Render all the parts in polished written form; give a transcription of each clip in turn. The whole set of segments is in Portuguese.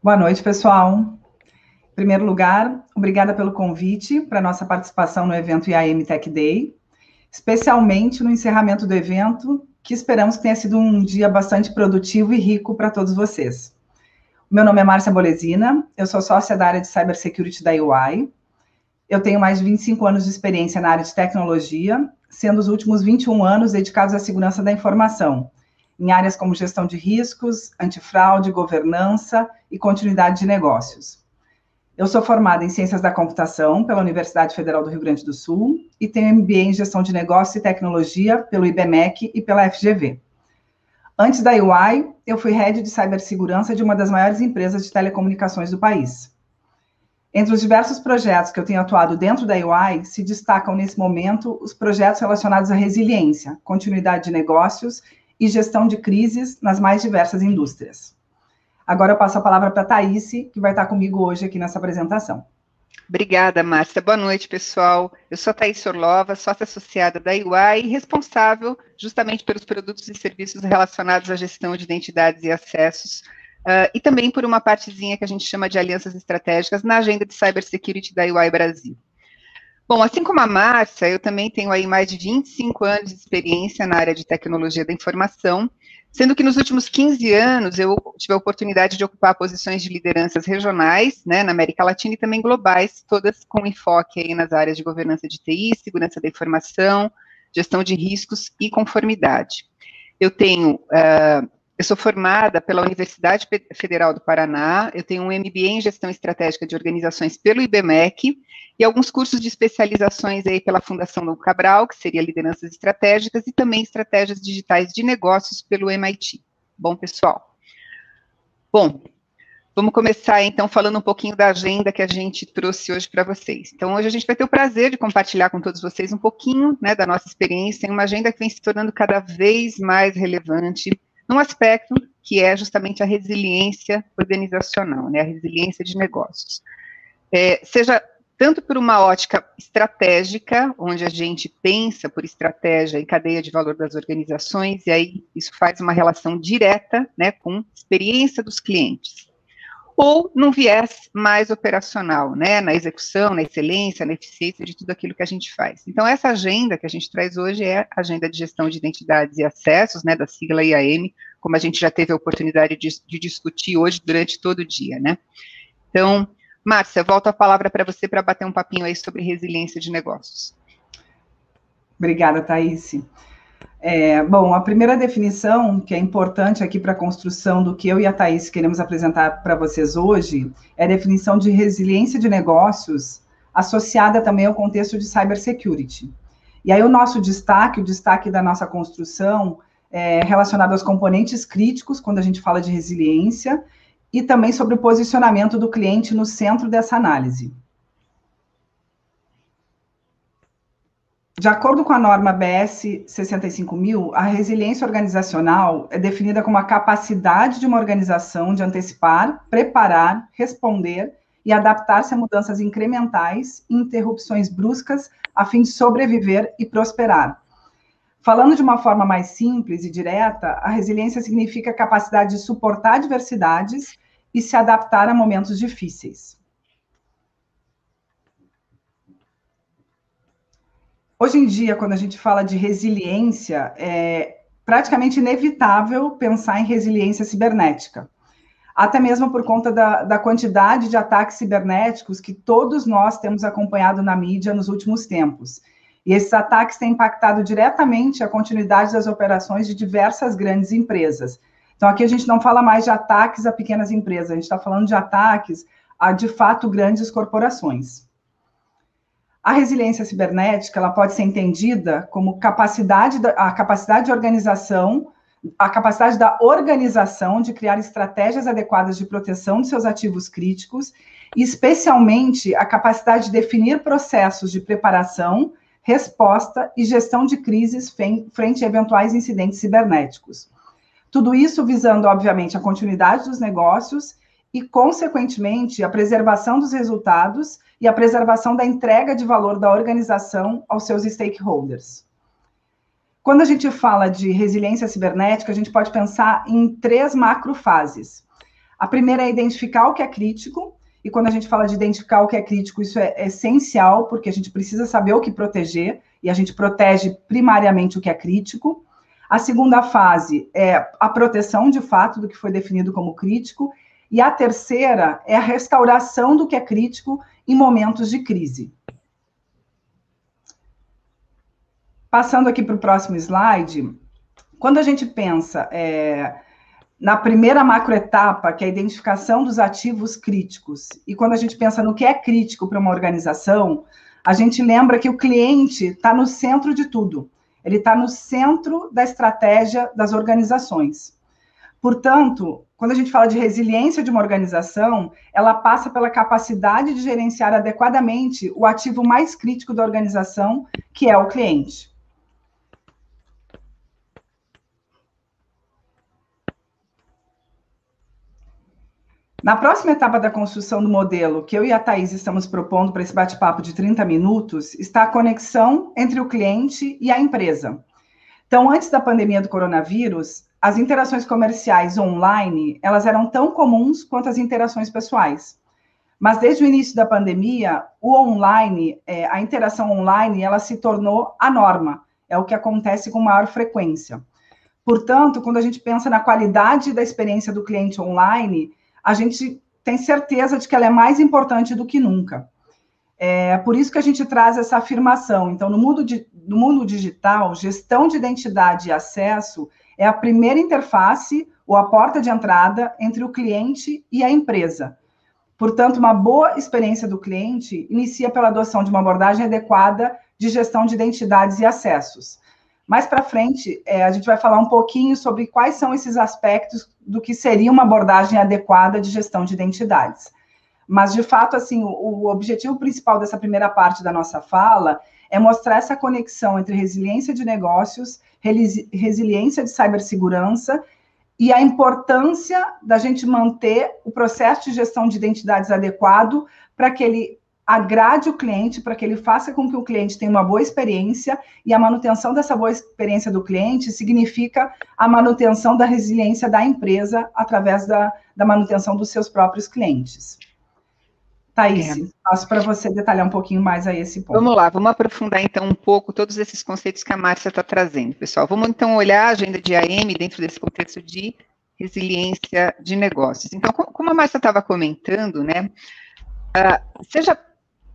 Boa noite, pessoal. Em primeiro lugar, obrigada pelo convite para a nossa participação no evento IAM Tech Day, especialmente no encerramento do evento, que esperamos que tenha sido um dia bastante produtivo e rico para todos vocês. Meu nome é Márcia Bolesina, eu sou sócia da área de Cybersecurity da UI. Eu tenho mais de 25 anos de experiência na área de tecnologia, sendo os últimos 21 anos dedicados à segurança da informação, em áreas como gestão de riscos, antifraude, governança e continuidade de negócios. Eu sou formada em Ciências da Computação pela Universidade Federal do Rio Grande do Sul e tenho MBA em Gestão de Negócios e Tecnologia pelo IBMEC e pela FGV. Antes da UI, eu fui head de cibersegurança de uma das maiores empresas de telecomunicações do país. Entre os diversos projetos que eu tenho atuado dentro da UI, se destacam nesse momento os projetos relacionados à resiliência, continuidade de negócios e gestão de crises nas mais diversas indústrias. Agora eu passo a palavra para a Thaís, que vai estar comigo hoje aqui nessa apresentação. Obrigada, Márcia. Boa noite, pessoal. Eu sou a Thaís Orlova, sócia associada da UI e responsável justamente pelos produtos e serviços relacionados à gestão de identidades e acessos, e também por uma partezinha que a gente chama de alianças estratégicas na agenda de cybersecurity da UI Brasil. Bom, assim como a Márcia, eu também tenho aí mais de 25 anos de experiência na área de tecnologia da informação, sendo que nos últimos 15 anos eu tive a oportunidade de ocupar posições de lideranças regionais, né, na América Latina e também globais, todas com enfoque aí nas áreas de governança de TI, segurança da informação, gestão de riscos e conformidade. Eu sou formada pela Universidade Federal do Paraná, eu tenho um MBA em Gestão Estratégica de Organizações pelo IBMEC e alguns cursos de especializações aí pela Fundação Dom Cabral, que seria Lideranças Estratégicas, e também Estratégias Digitais de Negócios pelo MIT. Bom, pessoal? Bom, vamos começar, então, falando um pouquinho da agenda que a gente trouxe hoje para vocês. Então, hoje a gente vai ter o prazer de compartilhar com todos vocês um pouquinho, né, da nossa experiência em uma agenda que vem se tornando cada vez mais relevante num aspecto que é justamente a resiliência organizacional, né, a resiliência de negócios. Seja tanto por uma ótica estratégica, onde a gente pensa por estratégia em cadeia de valor das organizações, e aí isso faz uma relação direta, né, com a experiência dos clientes, ou num viés mais operacional, né, na execução, na excelência, na eficiência de tudo aquilo que a gente faz. Então, essa agenda que a gente traz hoje é a Agenda de Gestão de Identidades e Acessos, né, da sigla IAM, como a gente já teve a oportunidade de discutir hoje durante todo o dia, né. Então, Márcia, volto a palavra para você para bater um papinho aí sobre resiliência de negócios. Obrigada, Thaís. Bom, a primeira definição, que é importante aqui para a construção do que eu e a Thaís queremos apresentar para vocês hoje, é a definição de resiliência de negócios associada também ao contexto de cybersecurity. E aí o nosso destaque, o destaque da nossa construção, é relacionado aos componentes críticos, quando a gente fala de resiliência, e também sobre o posicionamento do cliente no centro dessa análise. De acordo com a norma BS 65000, a resiliência organizacional é definida como a capacidade de uma organização de antecipar, preparar, responder e adaptar-se a mudanças incrementais e interrupções bruscas a fim de sobreviver e prosperar. Falando de uma forma mais simples e direta, a resiliência significa a capacidade de suportar adversidades e se adaptar a momentos difíceis. Hoje em dia, quando a gente fala de resiliência, é praticamente inevitável pensar em resiliência cibernética. Até mesmo por conta da quantidade de ataques cibernéticos que todos nós temos acompanhado na mídia nos últimos tempos. E esses ataques têm impactado diretamente a continuidade das operações de diversas grandes empresas. Então, aqui a gente não fala mais de ataques a pequenas empresas, a gente está falando de ataques a, de fato, grandes corporações. A resiliência cibernética, ela pode ser entendida como a capacidade de organização, a capacidade da organização de criar estratégias adequadas de proteção de seus ativos críticos, e especialmente a capacidade de definir processos de preparação, resposta e gestão de crises frente a eventuais incidentes cibernéticos. Tudo isso visando, obviamente, a continuidade dos negócios e, consequentemente, a preservação dos resultados e a preservação da entrega de valor da organização aos seus stakeholders. Quando a gente fala de resiliência cibernética, a gente pode pensar em 3 macrofases. A primeira é identificar o que é crítico, e quando a gente fala de identificar o que é crítico, isso é essencial, porque a gente precisa saber o que proteger, e a gente protege primariamente o que é crítico. A segunda fase é a proteção, de fato, do que foi definido como crítico, e a terceira é a restauração do que é crítico em momentos de crise. Passando aqui para o próximo slide, quando a gente pensa na primeira macroetapa, que é a identificação dos ativos críticos, e quando a gente pensa no que é crítico para uma organização, a gente lembra que o cliente está no centro de tudo. Ele está no centro da estratégia das organizações. Portanto, quando a gente fala de resiliência de uma organização, ela passa pela capacidade de gerenciar adequadamente o ativo mais crítico da organização, que é o cliente. Na próxima etapa da construção do modelo, que eu e a Thaís estamos propondo para esse bate-papo de 30 minutos, está a conexão entre o cliente e a empresa. Então, antes da pandemia do coronavírus, as interações comerciais online, elas eram tão comuns quanto as interações pessoais. Mas desde o início da pandemia, o online, a interação online, ela se tornou a norma. É o que acontece com maior frequência. Portanto, quando a gente pensa na qualidade da experiência do cliente online, a gente tem certeza de que ela é mais importante do que nunca. É por isso que a gente traz essa afirmação. Então, no mundo digital, gestão de identidade e acesso é a primeira interface ou a porta de entrada entre o cliente e a empresa. Portanto, uma boa experiência do cliente inicia pela adoção de uma abordagem adequada de gestão de identidades e acessos. Mais para frente, a gente vai falar um pouquinho sobre quais são esses aspectos do que seria uma abordagem adequada de gestão de identidades. Mas, de fato, assim, o objetivo principal dessa primeira parte da nossa fala é mostrar essa conexão entre resiliência de negócios, resiliência de cibersegurança e a importância da gente manter o processo de gestão de identidades adequado para que ele agrade o cliente, para que ele faça com que o cliente tenha uma boa experiência, e a manutenção dessa boa experiência do cliente significa a manutenção da resiliência da empresa através da manutenção dos seus próprios clientes. Thaís, passo para você detalhar um pouquinho mais aí esse ponto. Vamos lá, vamos aprofundar então um pouco todos esses conceitos que a Márcia está trazendo, pessoal. Vamos então olhar a agenda de AM dentro desse contexto de resiliência de negócios. Então, como a Márcia estava comentando, né, seja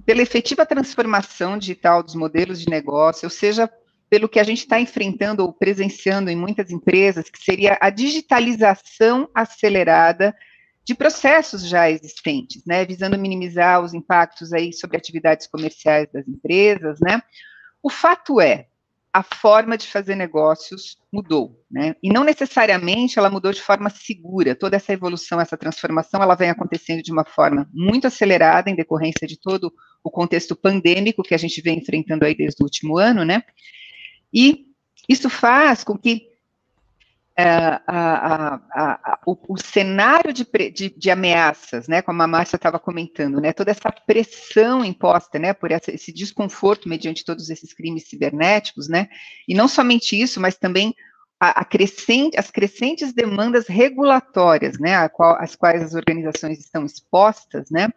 pela efetiva transformação digital dos modelos de negócio, ou seja, pelo que a gente está enfrentando ou presenciando em muitas empresas, que seria a digitalização acelerada de processos já existentes, né, visando minimizar os impactos aí sobre atividades comerciais das empresas, né. O fato é, a forma de fazer negócios mudou, né, e não necessariamente ela mudou de forma segura. Toda essa evolução, essa transformação, ela vem acontecendo de uma forma muito acelerada em decorrência de todo o contexto pandêmico que a gente vem enfrentando aí desde o último ano, né, e isso faz com que o cenário de ameaças, né, como a Márcia estava comentando, né, toda essa pressão imposta, né, por esse desconforto mediante todos esses crimes cibernéticos, né, e não somente isso, mas também as crescentes demandas regulatórias, né, às quais as organizações estão expostas, né,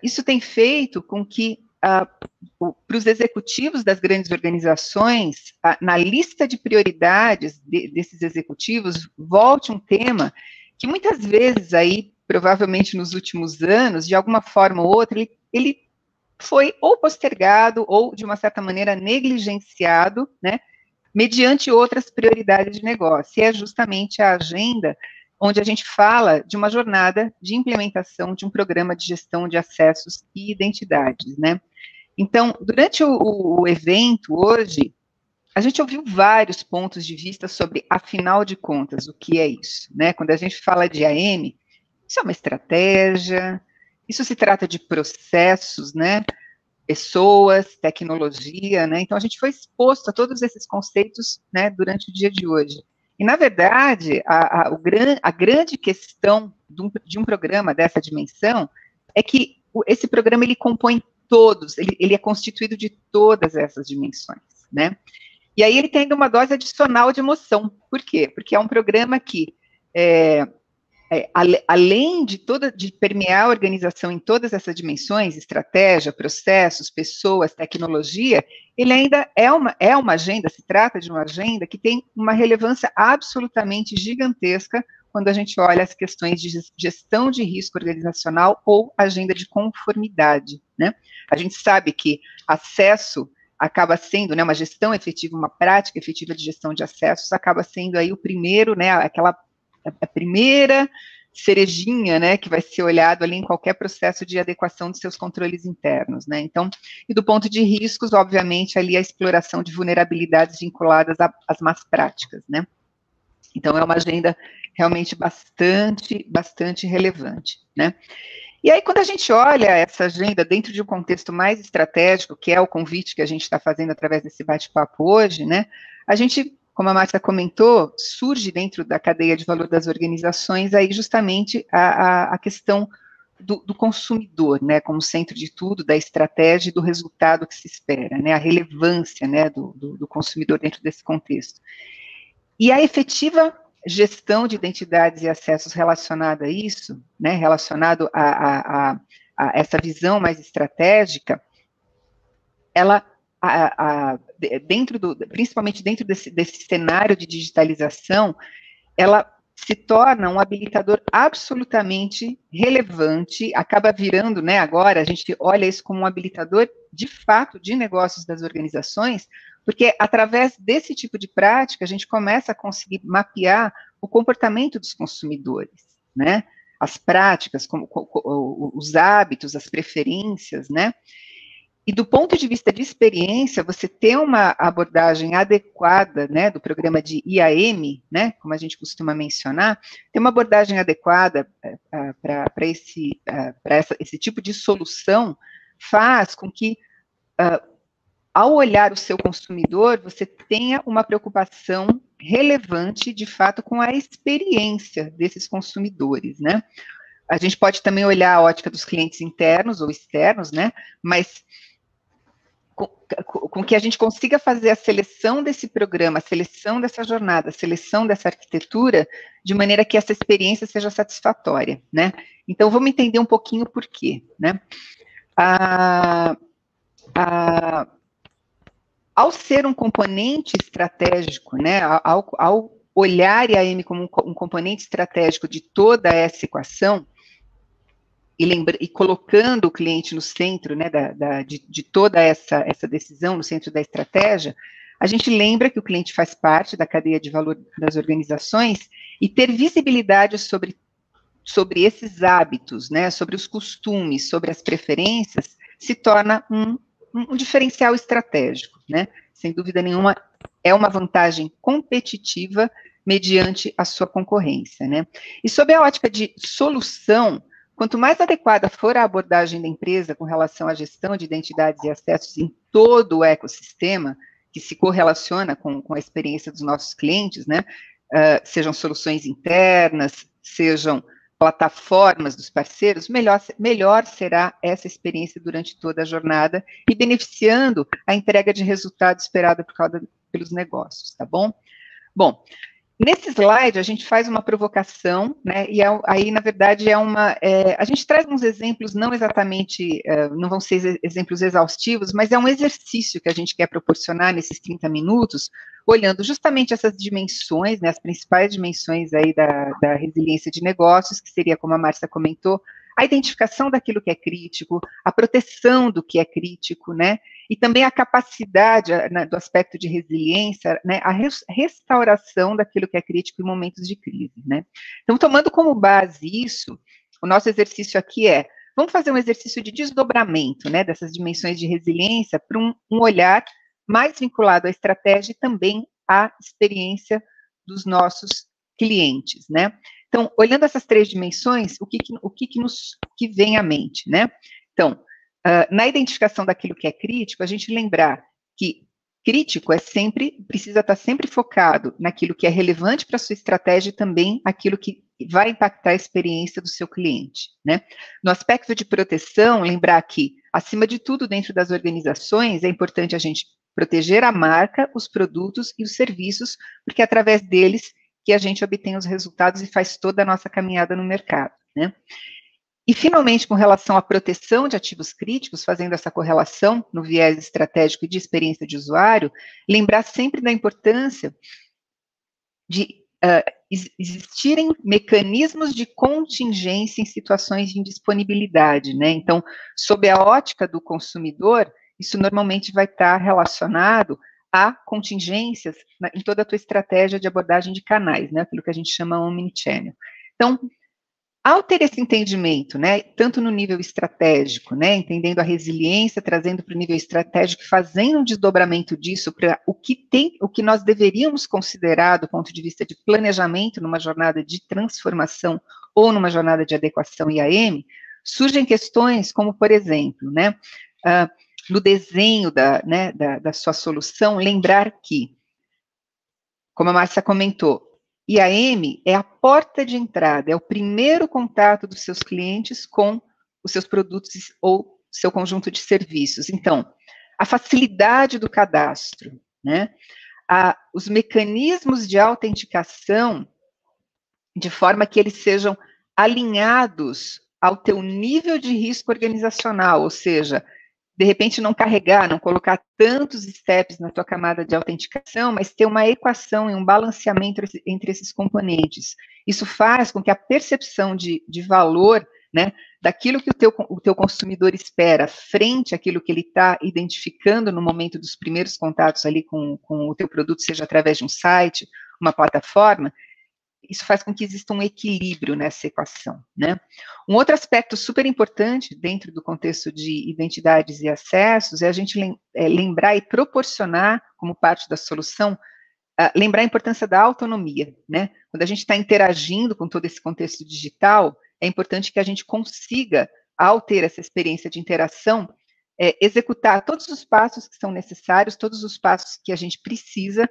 isso tem feito com que para os executivos das grandes organizações, na lista de prioridades desses executivos, volte um tema que muitas vezes aí, provavelmente nos últimos anos, de alguma forma ou outra, ele foi ou postergado ou, de uma certa maneira, negligenciado, né, mediante outras prioridades de negócio. E é justamente a agenda onde a gente fala de uma jornada de implementação de um programa de gestão de acessos e identidades, né. Então, durante o evento hoje, a gente ouviu vários pontos de vista sobre, afinal de contas, o que é isso, né? Quando a gente fala de AM, isso é uma estratégia, isso se trata de processos, né? Pessoas, tecnologia, né? Então, a gente foi exposto a todos esses conceitos, né, durante o dia de hoje. E, na verdade, a grande questão de um programa dessa dimensão é que esse programa, ele compõe todos, ele é constituído de todas essas dimensões, né? E aí ele tem ainda uma dose adicional de emoção. Por quê? Porque é um programa que além de permear a organização em todas essas dimensões, estratégia, processos, pessoas, tecnologia, ele ainda é uma agenda, se trata de uma agenda que tem uma relevância absolutamente gigantesca quando a gente olha as questões de gestão de risco organizacional ou agenda de conformidade, né? A gente sabe que acesso acaba sendo, né, uma gestão efetiva, uma prática efetiva de gestão de acessos, acaba sendo aí o primeiro, né, a primeira cerejinha, né, que vai ser olhado ali em qualquer processo de adequação dos seus controles internos, né, então, e do ponto de riscos, obviamente, ali a exploração de vulnerabilidades vinculadas às más práticas, né, então é uma agenda realmente bastante relevante, né. E aí, quando a gente olha essa agenda dentro de um contexto mais estratégico, que é o convite que a gente está fazendo através desse bate-papo hoje, né, a gente, como a Márcia comentou, surge dentro da cadeia de valor das organizações aí justamente a questão do consumidor, né, como centro de tudo, da estratégia e do resultado que se espera, né, a relevância, né, do consumidor dentro desse contexto. E a efetiva gestão de identidades e acessos relacionada a isso, né, relacionado a essa visão mais estratégica, ela, principalmente dentro desse cenário de digitalização, ela se torna um habilitador absolutamente relevante, acaba virando, né, agora a gente olha isso como um habilitador de fato de negócios das organizações, porque através desse tipo de prática a gente começa a conseguir mapear o comportamento dos consumidores, né, as práticas, os hábitos, as preferências, né, e do ponto de vista de experiência, você ter uma abordagem adequada, né, do programa de IAM, né, como a gente costuma mencionar, ter uma abordagem adequada para esse tipo de solução faz com que, ao olhar o seu consumidor, você tenha uma preocupação relevante, de fato, com a experiência desses consumidores, né. A gente pode também olhar a ótica dos clientes internos ou externos, né, mas com que a gente consiga fazer a seleção desse programa, a seleção dessa jornada, a seleção dessa arquitetura, de maneira que essa experiência seja satisfatória, né? Então, vamos entender um pouquinho por quê, né? Ao ser um componente estratégico, né, ao olhar IAM como um componente estratégico de toda essa equação, e colocando o cliente no centro, né, de toda essa decisão, no centro da estratégia, a gente lembra que o cliente faz parte da cadeia de valor das organizações e ter visibilidade sobre esses hábitos, né, sobre os costumes, sobre as preferências, se torna um diferencial estratégico, né, sem dúvida nenhuma, é uma vantagem competitiva mediante a sua concorrência, né. E sob a ótica de solução, quanto mais adequada for a abordagem da empresa com relação à gestão de identidades e acessos em todo o ecossistema, que se correlaciona com a experiência dos nossos clientes, né, sejam soluções internas, sejam plataformas dos parceiros, melhor será essa experiência durante toda a jornada e beneficiando a entrega de resultado esperado pelos negócios, tá bom? Bom, nesse slide, a gente faz uma provocação, né, e aí, na verdade, a gente traz uns exemplos, não exatamente, não vão ser exemplos exaustivos, mas é um exercício que a gente quer proporcionar nesses 30 minutos, olhando justamente essas dimensões, né, as principais dimensões aí da resiliência de negócios, que seria, como a Márcia comentou, a identificação daquilo que é crítico, a proteção do que é crítico, né, e também a capacidade, né, do aspecto de resiliência, né, a restauração daquilo que é crítico em momentos de crise, né. Então, tomando como base isso, o nosso exercício aqui vamos fazer um exercício de desdobramento, né, dessas dimensões de resiliência para um olhar mais vinculado à estratégia e também à experiência dos nossos clientes, né. Então, olhando essas três dimensões, o que vem à mente, né? Então, na identificação daquilo que é crítico, a gente lembrar que crítico precisa estar sempre focado naquilo que é relevante para a sua estratégia e também aquilo que vai impactar a experiência do seu cliente, né? No aspecto de proteção, lembrar que, acima de tudo, dentro das organizações, é importante a gente proteger a marca, os produtos e os serviços, porque através deles que a gente obtém os resultados e faz toda a nossa caminhada no mercado, né? E, finalmente, com relação à proteção de ativos críticos, fazendo essa correlação no viés estratégico e de experiência de usuário, lembrar sempre da importância de existirem mecanismos de contingência em situações de indisponibilidade, né? Então, sob a ótica do consumidor, isso normalmente vai estar relacionado a contingências em toda a tua estratégia de abordagem de canais, né? Aquilo que a gente chama omnichannel. Então, ao ter esse entendimento, né, tanto no nível estratégico, né, entendendo a resiliência, trazendo para o nível estratégico, fazendo um desdobramento disso para o que nós deveríamos considerar do ponto de vista de planejamento numa jornada de transformação ou numa jornada de adequação IAM, surgem questões como, por exemplo, né, no desenho da sua solução, lembrar que, como a Márcia comentou, IAM é a porta de entrada, é o primeiro contato dos seus clientes com os seus produtos ou seu conjunto de serviços. Então, a facilidade do cadastro, né? Os mecanismos de autenticação, de forma que eles sejam alinhados ao teu nível de risco organizacional, ou seja, de repente não carregar, não colocar tantos steps na tua camada de autenticação, mas ter uma equação e um balanceamento entre esses componentes. Isso faz com que a percepção de valor, né, daquilo que o teu consumidor espera frente àquilo que ele está identificando no momento dos primeiros contatos ali com o teu produto, seja através de um site, uma plataforma, isso faz com que exista um equilíbrio nessa equação, né? Um outro aspecto super importante dentro do contexto de identidades e acessos é a gente lembrar e proporcionar, como parte da solução, lembrar a importância da autonomia, né? Quando a gente está interagindo com todo esse contexto digital, é importante que a gente consiga, ao ter essa experiência de interação, executar todos os passos que são necessários, todos os passos que a gente precisa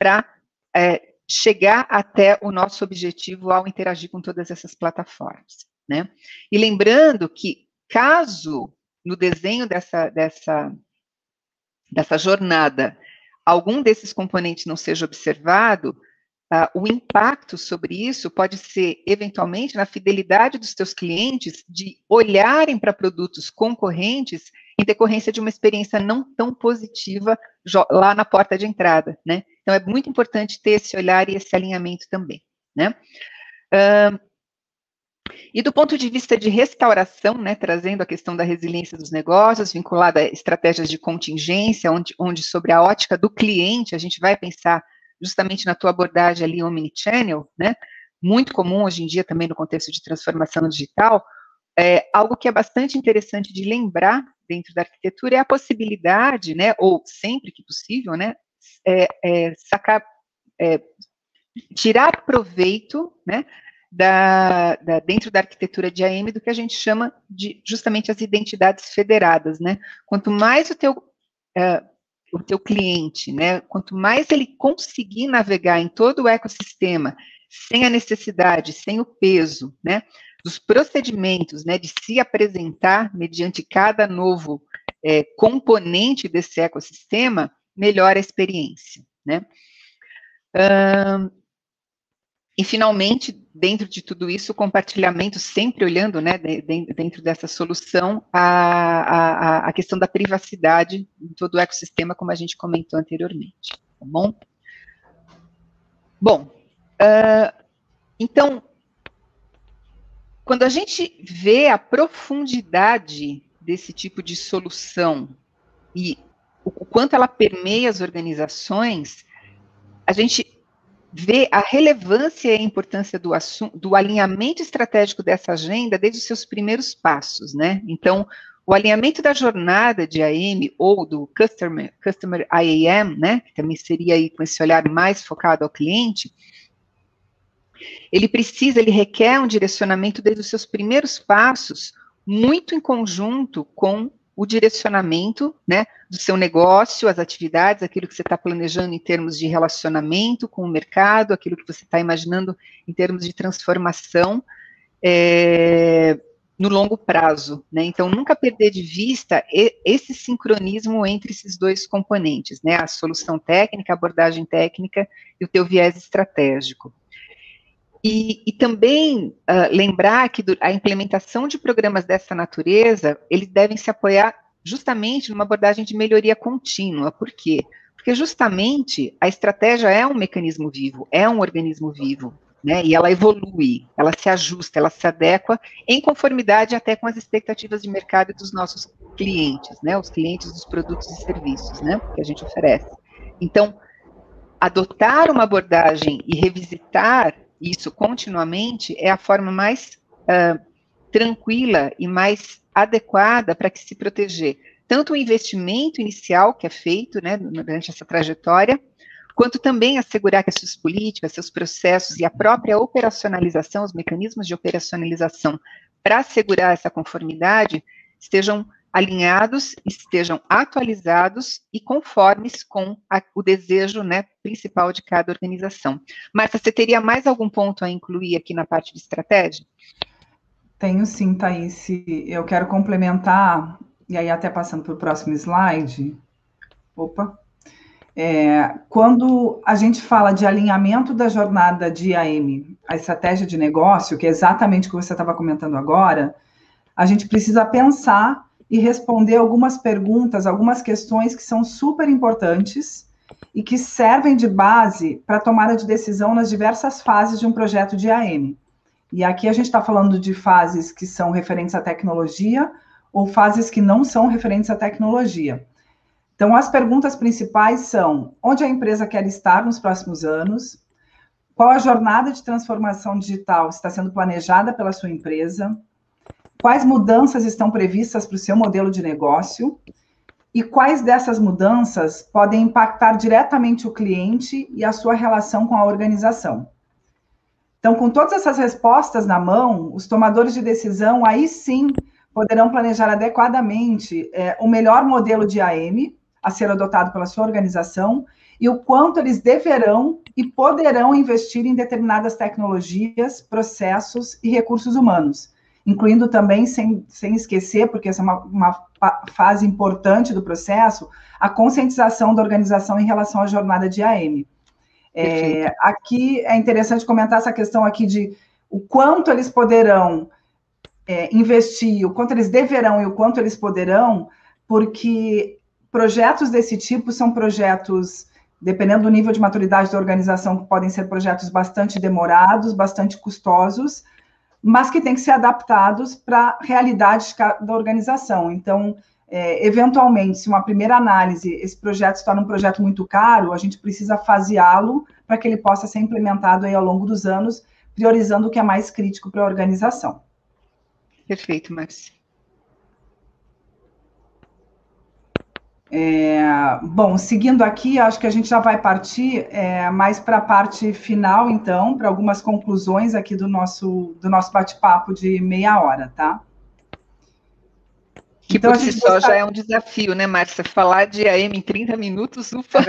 para chegar até o nosso objetivo ao interagir com todas essas plataformas, né? E lembrando que, caso no desenho dessa jornada, algum desses componentes não seja observado, o impacto sobre isso pode ser, eventualmente, na fidelidade dos teus clientes de olharem para produtos concorrentes em decorrência de uma experiência não tão positiva lá na porta de entrada, né? Então, é muito importante ter esse olhar e esse alinhamento também, né? E do ponto de vista de restauração, né, trazendo a questão da resiliência dos negócios, vinculada a estratégias de contingência, onde sobre a ótica do cliente, a gente vai pensar justamente na tua abordagem ali omnichannel, né, muito comum hoje em dia também no contexto de transformação digital, algo que é bastante interessante de lembrar dentro da arquitetura é a possibilidade, né, ou sempre que possível, né, tirar proveito, né, dentro da arquitetura de IAM do que a gente chama de justamente as identidades federadas, né? Quanto mais o teu cliente, né, quanto mais ele conseguir navegar em todo o ecossistema, sem a necessidade, sem o peso, né, dos procedimentos, né, de se apresentar mediante cada novo componente desse ecossistema, melhora a experiência, né? E, finalmente, dentro de tudo isso, o compartilhamento, sempre olhando, né, dentro dessa solução, a questão da privacidade em todo o ecossistema, como a gente comentou anteriormente, tá bom? Bom, então, quando a gente vê a profundidade desse tipo de solução e o quanto ela permeia as organizações, a gente vê a relevância e a importância do alinhamento estratégico dessa agenda desde os seus primeiros passos, né? Então, o alinhamento da jornada de IAM ou do Customer IAM, né, que também seria aí com esse olhar mais focado ao cliente, ele requer um direcionamento desde os seus primeiros passos, muito em conjunto com o direcionamento, né, do seu negócio, as atividades, aquilo que você está planejando em termos de relacionamento com o mercado, aquilo que você está imaginando em termos de transformação no longo prazo, né? Então, nunca perder de vista esse sincronismo entre esses dois componentes, né? A solução técnica, a abordagem técnica e o teu viés estratégico. E também lembrar que a implementação de programas dessa natureza, eles devem se apoiar justamente numa abordagem de melhoria contínua. Por quê? Porque justamente a estratégia é um mecanismo vivo, é um organismo vivo, né? E ela evolui, ela se ajusta, ela se adequa em conformidade até com as expectativas de mercado dos nossos clientes, né? Os clientes dos produtos e serviços, né? Que a gente oferece. Então, adotar uma abordagem e revisitar isso continuamente é a forma mais tranquila e mais adequada para que se proteger tanto o investimento inicial que é feito, né, durante essa trajetória, quanto também assegurar que as suas políticas, seus processos e a própria operacionalização, os mecanismos de operacionalização para assegurar essa conformidade estejam alinhados, estejam atualizados e conformes com o desejo, né, principal de cada organização. Marta, você teria mais algum ponto a incluir aqui na parte de estratégia? Tenho sim, Thaís. Eu quero complementar, e aí até passando para o próximo slide. Opa! Quando a gente fala de alinhamento da jornada de IAM, a estratégia de negócio, que é exatamente o que você estava comentando agora, a gente precisa pensar e responder algumas perguntas, algumas questões que são super importantes e que servem de base para a tomada de decisão nas diversas fases de um projeto de IAM. E aqui a gente está falando de fases que são referentes à tecnologia ou fases que não são referentes à tecnologia. Então, as perguntas principais são: onde a empresa quer estar nos próximos anos? Qual a jornada de transformação digital está sendo planejada pela sua empresa? Quais mudanças estão previstas para o seu modelo de negócio? E quais dessas mudanças podem impactar diretamente o cliente e a sua relação com a organização? Então, com todas essas respostas na mão, os tomadores de decisão, aí sim, poderão planejar adequadamente o melhor modelo de IAM a ser adotado pela sua organização e o quanto eles deverão e poderão investir em determinadas tecnologias, processos e recursos humanos, incluindo também, sem esquecer, porque essa é uma fase importante do processo, a conscientização da organização em relação à jornada de IAM. Aqui é interessante comentar essa questão aqui de o quanto eles poderão investir, o quanto eles deverão e o quanto eles poderão, porque projetos desse tipo são projetos, dependendo do nível de maturidade da organização, que podem ser projetos bastante demorados, bastante custosos, mas que têm que ser adaptados para a realidade da organização. Então, eventualmente, se uma primeira análise, esse projeto se torna um projeto muito caro, a gente precisa faseá-lo para que ele possa ser implementado aí ao longo dos anos, priorizando o que é mais crítico para a organização. Perfeito, Márcia. Bom, seguindo aqui, acho que a gente já vai partir mais para a parte final, então, para algumas conclusões aqui do nosso bate-papo de meia hora, tá? Que então, por si só já é um desafio, né, Márcia? Falar de IAM em 30 minutos, ufa. É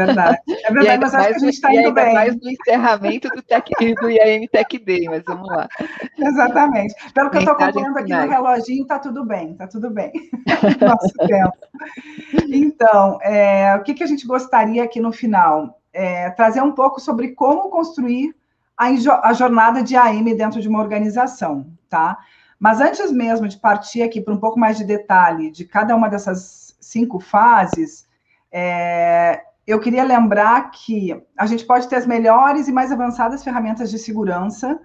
verdade, mas acho que a gente está indo bem. Mais no encerramento do IAM Tech Day, mas vamos lá. Exatamente. Pelo que eu estou acompanhando aqui no reloginho, está tudo bem. Nosso tempo. Então, o que a gente gostaria aqui no final? Trazer um pouco sobre como construir a jornada de IAM dentro de uma organização, tá? Mas antes mesmo de partir aqui para um pouco mais de detalhe de cada uma dessas 5 fases, eu queria lembrar que a gente pode ter as melhores e mais avançadas ferramentas de segurança,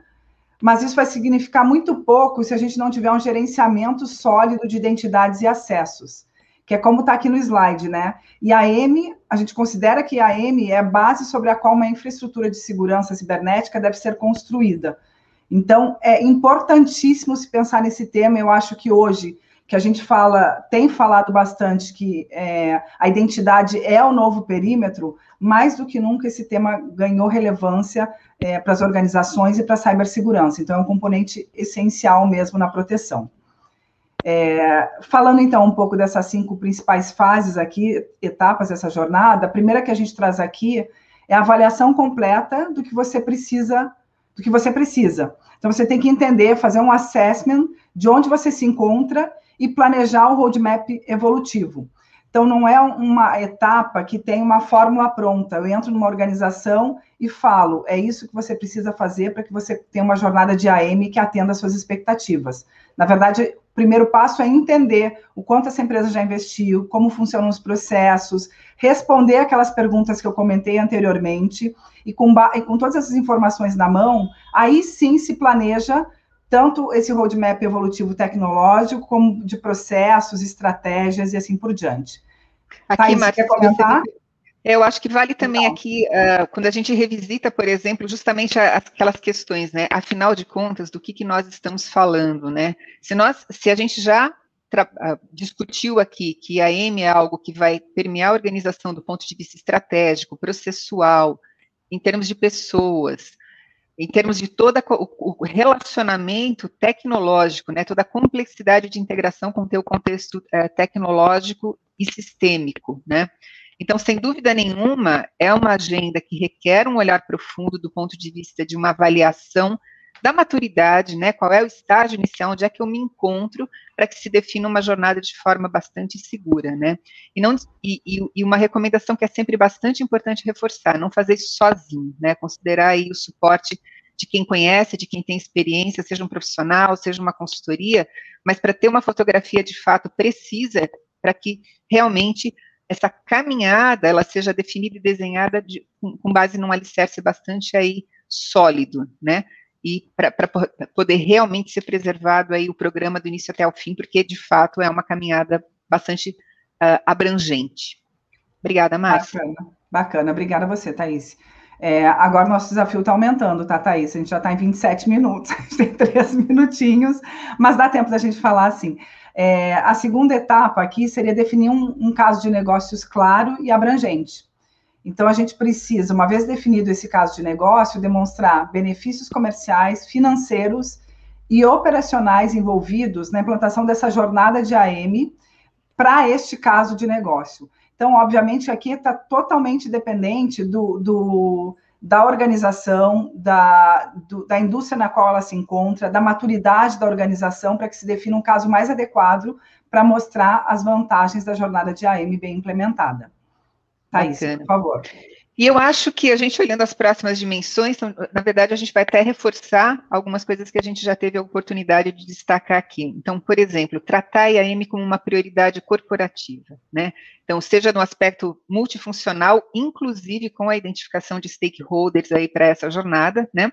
mas isso vai significar muito pouco se a gente não tiver um gerenciamento sólido de identidades e acessos, que é como está aqui no slide, né? E a IAM, a gente considera que a IAM é a base sobre a qual uma infraestrutura de segurança cibernética deve ser construída. Então, é importantíssimo se pensar nesse tema. Eu acho que hoje, que a gente tem falado bastante que a identidade é o novo perímetro, mais do que nunca esse tema ganhou relevância para as organizações e para a cibersegurança. Então, é um componente essencial mesmo na proteção. Falando, então, um pouco dessas 5 principais fases aqui, etapas dessa jornada, a primeira que a gente traz aqui é a avaliação completa do que você precisa. Então, você tem que entender, fazer um assessment de onde você se encontra e planejar o roadmap evolutivo. Então, não é uma etapa que tem uma fórmula pronta. Eu entro numa organização e falo, é isso que você precisa fazer para que você tenha uma jornada de AM que atenda às suas expectativas. Na verdade, o primeiro passo é entender o quanto essa empresa já investiu, como funcionam os processos, responder aquelas perguntas que eu comentei anteriormente, e com todas essas informações na mão, aí sim se planeja tanto esse roadmap evolutivo tecnológico, como de processos, estratégias e assim por diante. Aqui, Thaís, Márcia, quer comentar? eu acho que vale também Então, aqui, quando a gente revisita, por exemplo, justamente aquelas questões, né? Afinal de contas, do que nós estamos falando, né? Se a gente já discutiu aqui que a M é algo que vai permear a organização do ponto de vista estratégico, processual, em termos de pessoas, em termos de todo o relacionamento tecnológico, né, toda a complexidade de integração com o teu contexto tecnológico e sistêmico, né? Então, sem dúvida nenhuma, é uma agenda que requer um olhar profundo do ponto de vista de uma avaliação da maturidade, né? Qual é o estágio inicial, onde é que eu me encontro, para que se defina uma jornada de forma bastante segura, né? E uma recomendação que é sempre bastante importante reforçar, não fazer isso sozinho, né? Considerar aí o suporte de quem conhece, de quem tem experiência, seja um profissional, seja uma consultoria, mas para ter uma fotografia de fato precisa, para que realmente essa caminhada ela seja definida e desenhada com base num alicerce bastante aí sólido, né? E para poder realmente ser preservado aí o programa do início até o fim, porque de fato é uma caminhada bastante abrangente. Obrigada, Márcia. bacana, bacana. Obrigada a você, Thaís. Agora nosso desafio está aumentando, tá, Thaís? A gente já está em 27 minutos, a gente tem 3 minutinhos, mas dá tempo da gente falar assim. A segunda etapa aqui seria definir um caso de negócios claro e abrangente. Então, a gente precisa, uma vez definido esse caso de negócio, demonstrar benefícios comerciais, financeiros e operacionais envolvidos na implantação dessa jornada de AM para este caso de negócio. Então, obviamente, aqui está totalmente dependente da organização, da indústria na qual ela se encontra, da maturidade da organização, para que se defina um caso mais adequado para mostrar as vantagens da jornada de AM bem implementada. Thaís, por favor. E eu acho que a gente, olhando as próximas dimensões, então, na verdade, a gente vai até reforçar algumas coisas que a gente já teve a oportunidade de destacar aqui. Então, por exemplo, tratar a IAM como uma prioridade corporativa, né? Então, seja no aspecto multifuncional, inclusive com a identificação de stakeholders aí para essa jornada, né?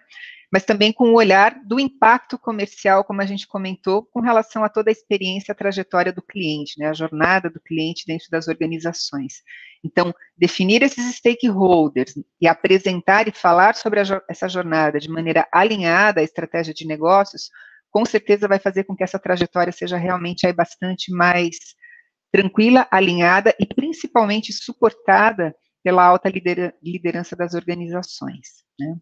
Mas também com o olhar do impacto comercial, como a gente comentou, com relação a toda a experiência, a trajetória do cliente, né? A jornada do cliente dentro das organizações. Então, definir esses stakeholders e apresentar e falar sobre essa jornada de maneira alinhada à estratégia de negócios, com certeza vai fazer com que essa trajetória seja realmente aí bastante mais tranquila, alinhada e principalmente suportada pela alta liderança das organizações, né?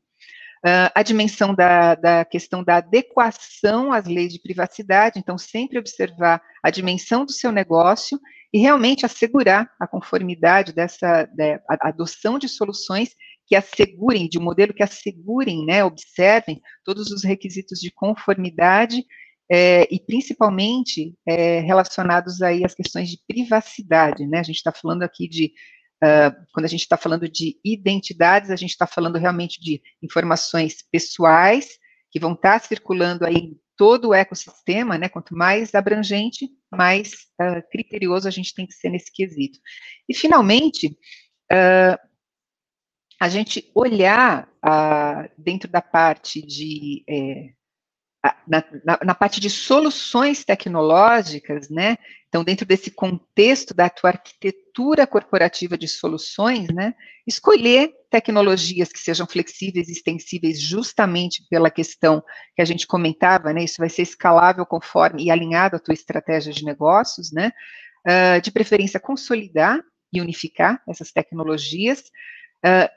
A dimensão da questão da adequação às leis de privacidade, então sempre observar a dimensão do seu negócio e realmente assegurar a conformidade a adoção de soluções que assegurem, de um modelo que assegurem, né, observem todos os requisitos de conformidade e principalmente relacionados aí às questões de privacidade, né, a gente está falando aqui de quando a gente está falando de identidades, a gente está falando realmente de informações pessoais que vão estar circulando aí em todo o ecossistema, né? Quanto mais abrangente, mais criterioso a gente tem que ser nesse quesito. E, finalmente, a gente olhar dentro da parte de na parte de soluções tecnológicas, né? Então, dentro desse contexto da tua arquitetura corporativa de soluções, né? Escolher tecnologias que sejam flexíveis e extensíveis justamente pela questão que a gente comentava, né? Isso vai ser escalável conforme e alinhado à tua estratégia de negócios, né? De preferência, consolidar e unificar essas tecnologias,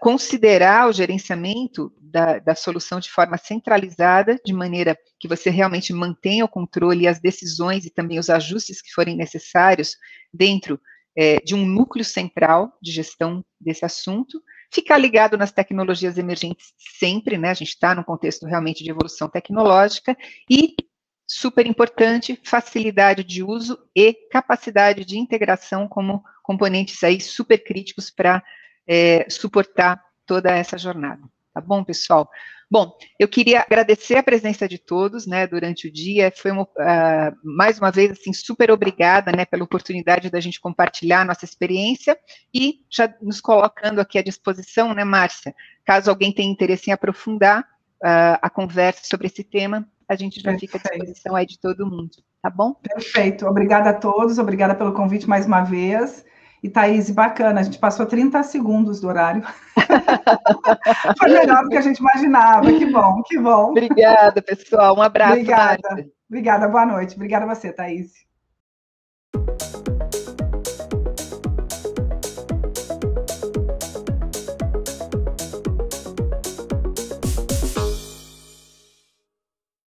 considerar o gerenciamento da solução de forma centralizada, de maneira que você realmente mantenha o controle e as decisões e também os ajustes que forem necessários dentro de um núcleo central de gestão desse assunto, ficar ligado nas tecnologias emergentes sempre, né, a gente está num contexto realmente de evolução tecnológica, e super importante, facilidade de uso e capacidade de integração como componentes aí super críticos para suportar toda essa jornada. Tá bom, pessoal? Bom, eu queria agradecer a presença de todos, né, durante o dia, foi mais uma vez, assim, super obrigada, né, pela oportunidade da gente compartilhar nossa experiência, e já nos colocando aqui à disposição, né, Márcia, caso alguém tenha interesse em aprofundar a conversa sobre esse tema, a gente já fica à disposição aí de todo mundo, tá bom? Perfeito, obrigada a todos, obrigada pelo convite mais uma vez. E, Thaís, bacana, a gente passou 30 segundos do horário. Foi melhor do que a gente imaginava, que bom, que bom. Obrigada, pessoal, um abraço. Obrigada, Márcia. Obrigada, boa noite. Obrigada a você, Thaís.